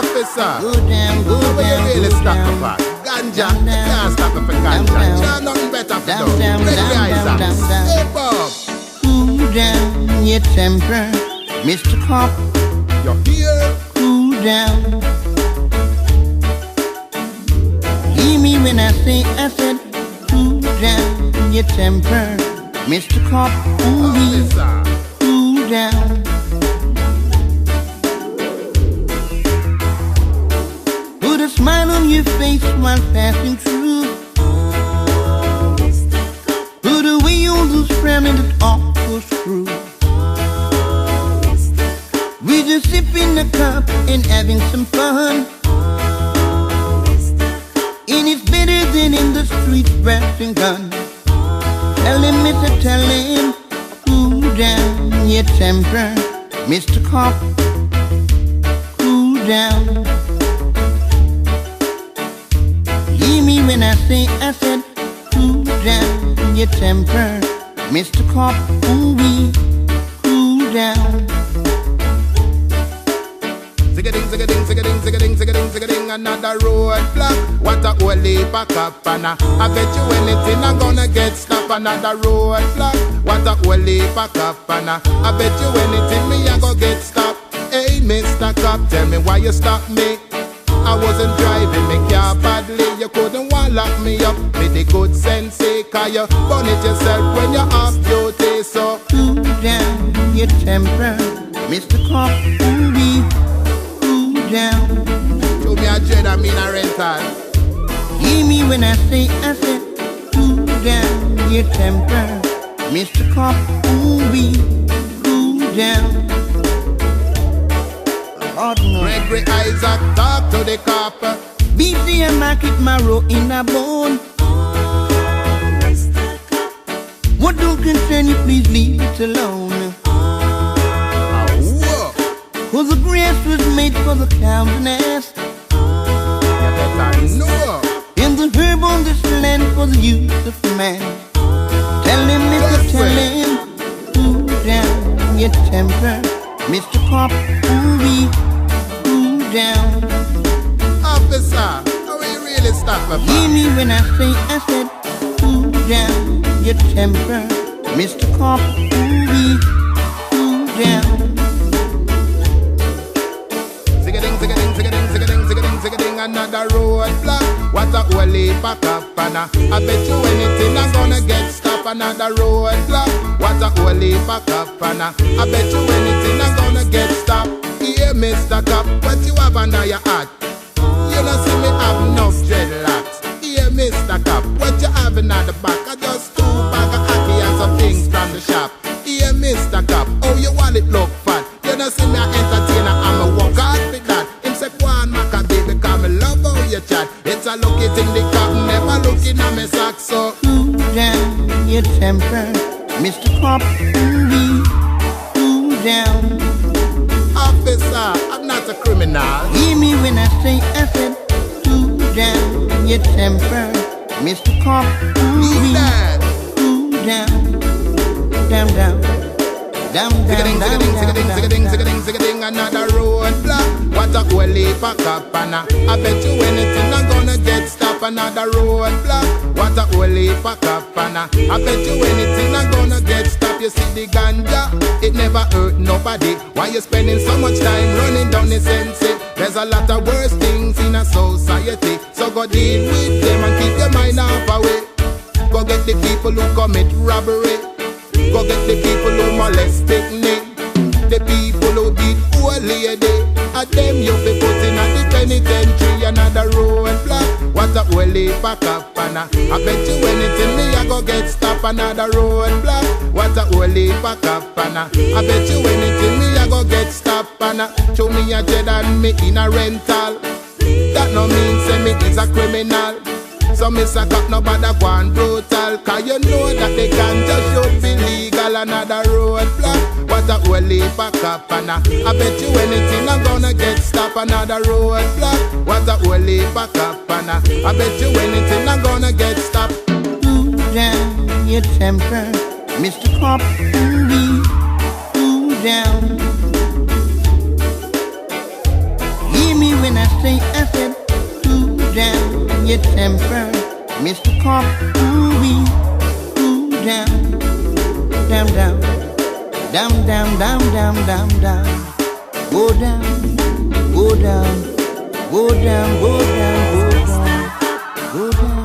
Officer, Go down, go how will down, you really go stop down. me for? Ganja, Down, you down. can't stop me for Down, ganja. down. You're nothing better for Down, do. down, Ready, down, Isaac? down, down, down. Hey, Bob, Cool down your temper, Mr. Cop. you're here. Cool down. Hear me when I said, cool down your temper, Mr. Cop. Ooh, Officer, cool down. Put a smile on your face while passing through. Put away all those frowning that awful screw. We just sipping a cup and having some fun. And it's better than in the street blasting gun. Tell him, Mr. Tell him, cool down your temper, Mr. Cop. Cool down. Hear me when I said, cool down your temper, Mr. Cop. Ooh-wee, cool down. zig-a-ding, zig-a-ding, zig-a-ding, zig-a-ding, zig-a-ding, zig-a-ding, another roadblock. What a whole heap of cop and I bet you anything I'm gonna get stopped. Another roadblock. What a whole heap of cop and I bet you anything me I go get stopped. Hey, Mr. Cop, tell me why you stop me. I wasn't driving me car badly. You couldn't want lock me up with the good sense, cause you burn it yourself when you're off duty. So Cool down your temper, Mr. Cop. Ooh-wee, cool down. show me a dread, I mean a rental. Hear me when I said, cool down your temper, Mr. Cop. Ooh-wee, cool down. Oh, no. Gregory Isaac, talk to the cop. BC and Market Marrow in a bone. What don't concern you, please leave it alone. Whoa, Cause the grass was made for the cow's nest, you better know. and the herb on this land for the use of man. Tell him, Mr. Tell him, cool down your temper, Mr. Cop. Ooh-wee, cool down. Officer, how will you really stop me Hear for? me when I said, cool down your temper, Mr. Cop. Ooh-wee, cool down. Zig-a-ding, zig-a-ding, zig-a-ding, zig-a-ding, zig-a-ding, zig-a-ding, another roadblock. What a whole heap of cop and I bet you anything I'm gonna get stopped. Another roadblock. What a whole heap of cop and I bet you anything I'm gonna get stopped. Yeah, Mr. Cop, what you have under your hat? You don't see me have enough dreadlocks. Yeah, Mr. Cop, what you have in the back? I just 2 bag of hockey and some things from the shop. Yeah, Mr. Cop, oh, your wallet look fat. You don't see me a entertainer, I'm a work hard for that. Him say, go on, Maca, baby, cause me love how you chat. It's a lucky thing the cop never looking at me sack, so Cool down your temper, Mr. Cop. Ooh-wee, cool down. officer, I'm not a criminal. Hear me when I said, cool down your temper, Mr. Cop. Leave Ooh-wee, that. cool down, down, down, down, Zig-a-ding, down, zig-a-ding, down, zig-a-ding, down, zig-a-ding, down. zig-a-ding, zig-a-ding, another roadblock. What a whole heap of cop and I bet you anything I'm gonna get stopped. Another roadblock. What a whole heap of cop and I bet you anything I'm gonna get stopped. You see the ganja, it never hurt nobody. Why you spending so much time running down the sense? There's a lot of worse things in a society, so go deal with them and keep your mind off away. Go get the people who commit robbery. Go get the people who molest picnic. The people who beat old lady. And them you be putting at the penitentiary. Another roadblock. What a whole heap of cop and I bet you anything me I go get stopped. Another roadblock. What a whole heap of cop and I bet you anything me I go get stopped. And show me a jet and me in a rental. That no mean say me is a criminal. So Mr. Cop nobody go on brutal, cause you know that they ganja should be legal. Another roadblock. What a whole heap of cop and I bet you anything I'm gonna get stopped. Another roadblock. What a whole heap of cop and I bet you anything I'm gonna get stopped. Cool down your temper, Mr. Cop. Ooh-wee, cool down. Hear me when your temper, Mr. Cop. Ooh-wee, ooh, down, down, down, down, down, down, down, down, down. Go down, go down, go down, go down, go down, go down.